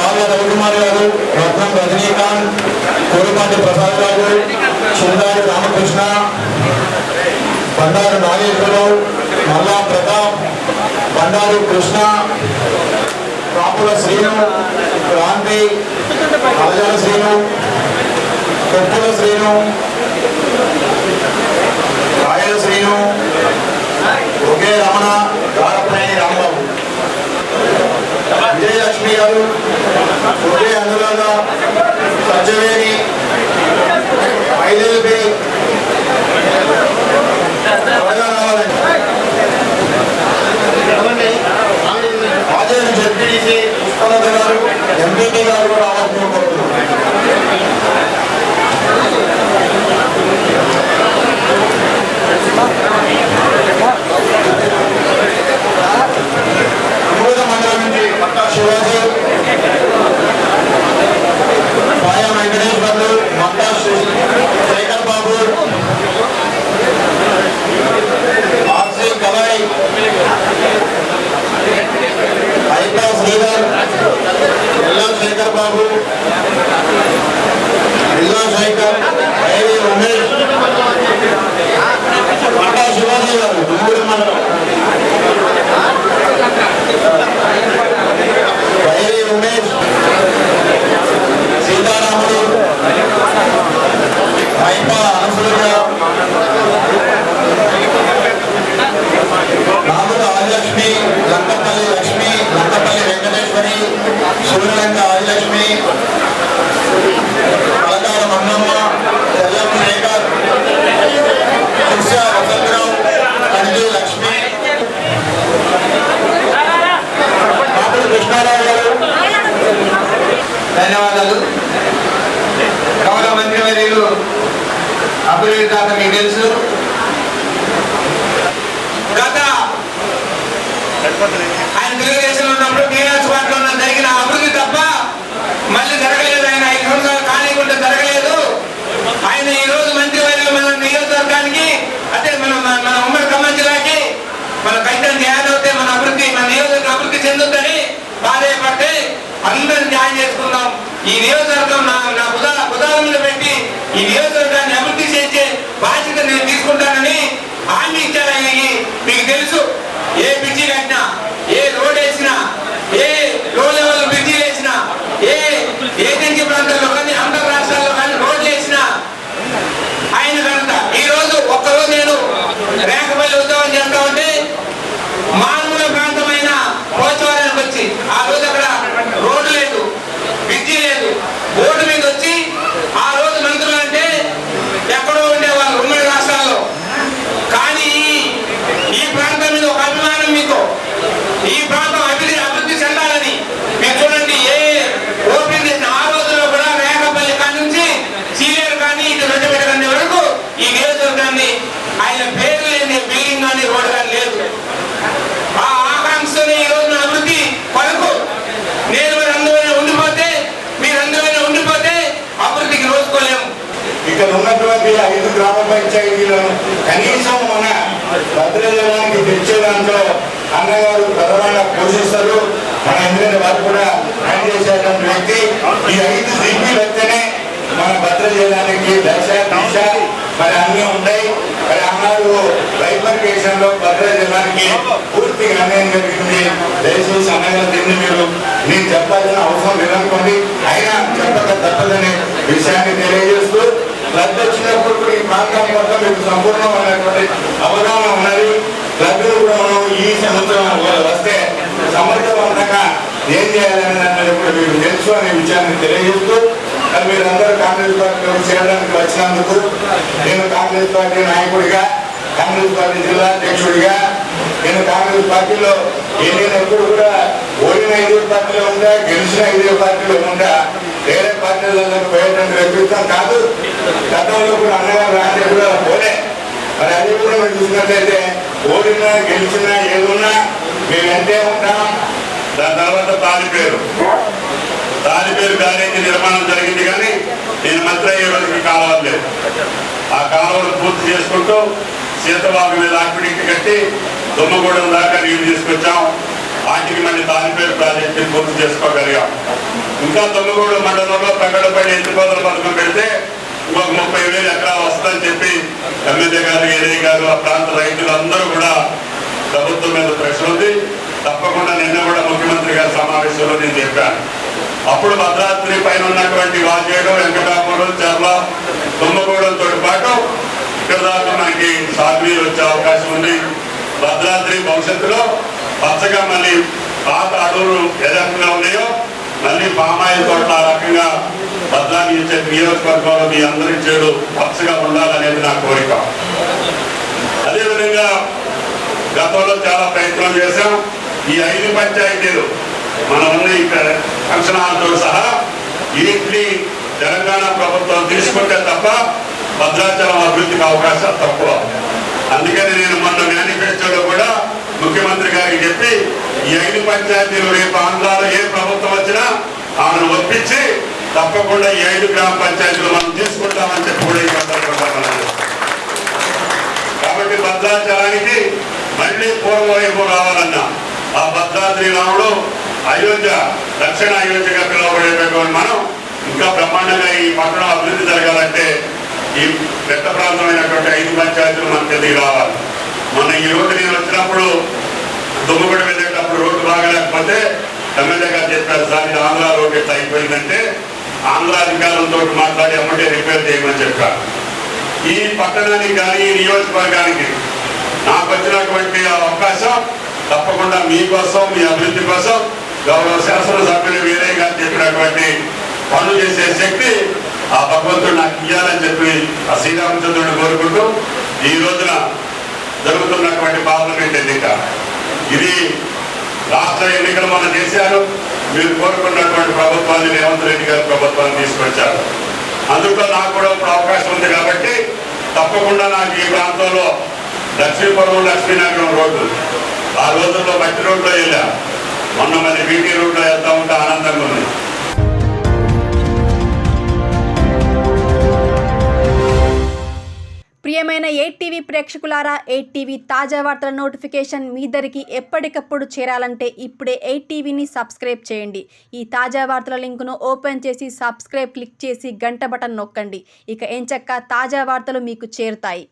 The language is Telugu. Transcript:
రాళ్ళ రవికుమార్ గారు, రత్నం రజనీకాంత్, కోరిపాటి ప్రసాద్ గారు, చిందాడి రామకృష్ణ, బండారు నాగేశ్వరరావు, మల్లా ప్రతాప్, బండారు కృష్ణ, కాపుల శ్రీను, క్రాంతి, అలజల శ్రీను, కొప్పుల శ్రీను, రాయల శ్రీను, ఒకే రమణ, దారపనేని రాంబాబు, విజయలక్ష్మి గారు, ఒకే అనురాధ, సజ్జవేణి, మైలేల్బి, రాజేంద్ర జడ్పీడీసీ పుష్పలత గారు, ఎంపీటీ గారు కూడా రావాల్సిన కోరుతున్నారు. మండలం నుంచి పట్టా శివాజీ, పాయా వెంకటేశ్వర్లు, మట్టా శేఖర్ బాబు, ఆర్సీ కలాయ్, ఐపా శ్రీధర్, ఎల్లా శేఖర్ బాబు, ఎల్లా శేఖర్, ఐవి ఉమేష్, పట్టా శివాజీ గారు దుమ్మూరు మండలం, ఐవి ఉమేష్, సీతారాముడు, ఐపా అనసూయ, నాగుల ఆదిలక్ష్మి, లంకపల్లి లక్ష్మి, లంకపల్లి వెంకటేశ్వరి, సూర్యలంక ఆదిలక్ష్మి, అలకాల మన్నమ్మ, తెల్లం శేఖర్, వసంతరావు, కంటి లక్ష్మి, కృష్ణారావు గారు. ధన్యవాదాలు. గౌరవ మంత్రివర్యులు అభివృద్ధి దాకా మీకు తెలుసు, గత ఆయన తెలుగుదేశంలో ఉన్నప్పుడు టీఆర్ఎస్ పార్టీలో జరిగిన అభివృద్ధి తప్ప మళ్ళీ జరగలేదు. ఆయన 5 సంవత్సరాలు కానికుంటే జరగలేదు. ఆయన ఈ రోజు మంత్రివర్యులు మన నియోజకవర్గానికి, అంటే మన ఉమ్మడి ఖమ్మం జిల్లాకి మన కైతం చేయాలవుతే మన అభివృద్ధి, మన నియోజకవర్గం అభివృద్ధి చెందుతుందని బాధపడితే అందరిని న్యాయం చేసుకుందాం. ఈ నియోజకవర్గం నా ఉదాహరణ మీద పెట్టి ఈ నియోజకవర్గాన్ని అభివృద్ధి చేసే బాధ్యత నేను తీసుకుంటానని హామీ ఇచ్చారు. ఆయనకి మీకు తెలుసు, ఏ బ్రిడ్జి కట్టినా, ఏ రోడ్ వేసినా, ఏ లో లెవెల్ బ్రిడ్జీలు వేసినా, ఏ ఏజెన్సీ ప్రాంతాల్లో కానీ ఆంధ్ర రాష్ట్రాల్లో కానీ రోడ్లు వేసినా ఆయన కనుక ఈ రోజు ఒక్కరోజు నేను రేఖపల్లి ఉద్యోగం చేస్తా ఉంటే మారుమూల ప్రాంతమైన పోచవరానికి వచ్చి ఆ రోజు అక్కడ రోడ్డు లేదు, బ్రిడ్జి లేదు, బోర్డు మీద వచ్చి ఆ రోజు మంత్రులు అంటే ఎక్కడో ఉండేవాళ్ళు ఉమ్మడి రాష్ట్రాల్లో. కానీ ఈ ప్రాంతం మీద ఒక అభిమానం మీకు, ఈ ప్రాంతం అభివృద్ధి చెందాలని మీరు చూడండి. ఏ ఓపెన్ చేసిన ఆ రోజుల్లో కూడా రేఖపల్లి కాడి నుంచి సీనియర్ కానీ ఇటు రెడ్డిపేట కానీ వరకు ఈ నియోజకవర్గాన్ని ఆయన పేరు లేని బిల్డింగ్ కానీ రోడ్డు కానీ లేదు. ఆ ఆకాంక్షని ఈ రోజున అభివృద్ధి కొరకు నేను మీరు అందులోనే ఉండిపోతే అభివృద్ధికి నోచుకోలేము. ఇక్కడ ఉన్నటువంటి 5 గ్రామ పంచాయతీలను కనీసం మన భద్రజలానికి తెచ్చే దాంట్లో అన్నగారు ప్రధానంగా పోషిస్తారు. మన ఎందుకంటే వారు కూడా పనిచేసేటువంటి వ్యక్తి. ఈ 5 దిగ్గీలు వస్తేనే మన భద్రజలానికి దశ దిశ మరి అన్నీ ఉంటాయి. మరి అన్నారు బైఫర్కేషన్ లో భద్రజలానికి పూర్తిగా అన్యాయం జరిగింది. దయచేసి అన్నగారు తిండి మీరు నేను చెప్పాల్సిన అవసరం లేదనుకోండి, అయినా చెప్పక తప్పదనే విషయాన్ని తెలియజేస్తూ లబ్ధి వచ్చినప్పుడు ఈ ప్రాంతం మొత్తం మీకు సంపూర్ణమైనటువంటి అవగాహన ఉన్నది. లబ్ధిని కూడా మనం ఈ సంవత్సరం వస్తే సమర్థవంతంగా ఏం చేయాలనే దాన్ని కూడా మీకు తెలుసు అనే విషయాన్ని తెలియజేస్తూ మీరందరూ కాంగ్రెస్ పార్టీలో చేరడానికి వచ్చినందుకు నేను కాంగ్రెస్ పార్టీ నాయకుడిగా, కాంగ్రెస్ పార్టీ జిల్లా అధ్యక్షుడిగా, నేను కాంగ్రెస్ పార్టీలో నేను ఎప్పుడు కూడా ఓడిన 5 పార్టీలో ఉందా, గెలిచిన 5 పార్టీలో ఉందా, వేరే పార్టీలలో పోయేటువంటి వ్యక్తిత్వం కాదు. గతంలో కూడా అన్నగారు రాజే కూడా పోలే. మరి అది కూడా మీరు చూసినట్లయితే ఓడినా గెలిచినా ఏదున్నా మేము ఎంతే ఉంటాం. దాని తర్వాత తాలిపేరు బ్యారేజీ నిర్మాణం జరిగింది, కానీ నేను మంత్రి అయ్యే రోజుకి కాలువలు లేదు. ఆ కాలువలు పూర్తి చేసుకుంటూ సీతబాబు మీద ఆక్విడిక్ట్ కట్టి దుమ్మగూడెం దాకా నీళ్లు తీసుకొచ్చాం. వాటికి మళ్ళీ తాలిపేరు ప్రాజెక్టు పూర్తి చేసుకోగలిగాం. ఇంకా తొమ్మిగూడు మండలంలో ప్రకటపల్లి ఎత్తిపోతల పథకం పెడితే ఇంకొక 30,000 ఎకరాలు వస్తుందని చెప్పి ఎమ్మెల్యే గారు, ఏడీ గారు, ఆ ప్రాంత రైతులందరూ కూడా ప్రభుత్వం మీద ప్రెషర్ ఉంది. తప్పకుండా నిన్న కూడా ముఖ్యమంత్రి గారి సమావేశంలో నేను చెప్పాను. అప్పుడు భద్రాద్రి పైన ఉన్నటువంటి వాజేడు, వెంకటాపురం, చర్ల, తుమ్మగూడెంతో పాటు ఇక్కడ దాకా మనకి సాగునీరు వచ్చే అవకాశం ఉంది. భద్రాద్రి భవిష్యత్తులో పచ్చగా మళ్ళీ పాత అడవులు ఏ రకంగా ఉన్నాయో మళ్ళీ పామాయిల్ తోట ఆ రకంగా భద్రాద్రి నియోజకవర్గంలో మీ అందరి చేడు పచ్చగా ఉండాలనేది నా కోరిక. అదేవిధంగా గతంలో చాలా ప్రయత్నం చేశాం. ఈ 5 పంచాయతీలు మనం ఉన్న ఇక్కడ ఫంక్షన్ హాల్తో సహా వీటిని తెలంగాణ ప్రభుత్వం తీసుకుంటే తప్ప భద్రాచలం అభివృద్ధికి అవకాశాలు తక్కువ. అందుకని నేను మొన్న మేనిఫెస్టోలో కూడా ముఖ్యమంత్రి గారికి చెప్పి ఈ 5 పంచాయతీలు రేపు ఆంధ్రాలో ఏ ప్రభుత్వం వచ్చినా ఆమెను ఒప్పించి తప్పకుండా ఈ 5 గ్రామ పంచాయతీలు మనం తీసుకుంటామని చెప్పి కూడా ఈ సందర్భంగా కాబట్టి భద్రాచలానికి మళ్ళీ పూర్వవైభవం రావాలన్నా ఆ భద్రాద్రి రాముడు అయోధ్య, దక్షిణ అయోధ్యగా పిలువబడేటటువంటి మనం ఇంకా బ్రహ్మాండంగా ఈ పట్టణం అభివృద్ధి జరగాలంటే ఈ పెద్ద ప్రాంతమైనటువంటి 5 పంచాయతీలు మనకి ఎదిగి రావాలి. మొన్న ఈ రోడ్డు నేను వచ్చినప్పుడు దుమ్మగూడ వెళ్ళేటప్పుడు రోడ్డు బాగలేకపోతే ఎమ్మెల్యే గారు చెప్పారు, సార్ ఇది ఆంధ్ర రోడ్డు ఎట్లా అయిపోయిందంటే ఆంధ్ర అధికారులతో మాట్లాడి అమ్మటే రిపేర్ చేయమని చెప్పారు. ఈ పట్టణానికి కానీ ఈ నియోజకవర్గానికి నాకు వచ్చినటువంటి అవకాశం తప్పకుండా మీకోసం, మీ అభివృద్ధి కోసం గౌరవ శాసనసభ్యులు వీరయ్య గారు చెప్పినటువంటి పనులు చేసే శక్తి ఆ భగవంతుడు నాకు ఇయ్యాలని చెప్పి ఆ శ్రీరామచంద్రుడిని కోరుకుంటూ ఈ రోజున జరుగుతున్నటువంటి పార్లమెంట్ ఎన్నిక ఇది రాష్ట్ర ఎన్నికలు మనం చేశారు. మీరు కోరుకున్నటువంటి ప్రభుత్వాన్ని రేవంత్ రెడ్డి గారి ప్రభుత్వాన్ని తీసుకొచ్చారు. అందులో నాకు కూడా ఇప్పుడు అవకాశం ఉంది కాబట్టి తప్పకుండా నాకు ఈ ప్రాంతంలో లక్ష్మీపురం, లక్ష్మీనగరం రోడ్డు ఆ రోజుల్లో మట్టి రోడ్లో వెళ్ళా, మొన్న మళ్ళీ బీటీ రోడ్లో వెళ్తా ఉంటే ఆనందంగా ఉంది. ప్రియమైన 8TV ప్రేక్షకులారా, 8TV తాజా వార్తల నోటిఫికేషన్ మీ దరికి ఎప్పటికప్పుడు చేరాలంటే ఇప్పుడే 8TVని సబ్స్క్రైబ్ చేయండి. ఈ తాజా వార్తల లింకును ఓపెన్ చేసి సబ్స్క్రైబ్ క్లిక్ చేసి గంట బటన్ నొక్కండి. ఇక ఎంచక్కా తాజా వార్తలు మీకు చేరుతాయి.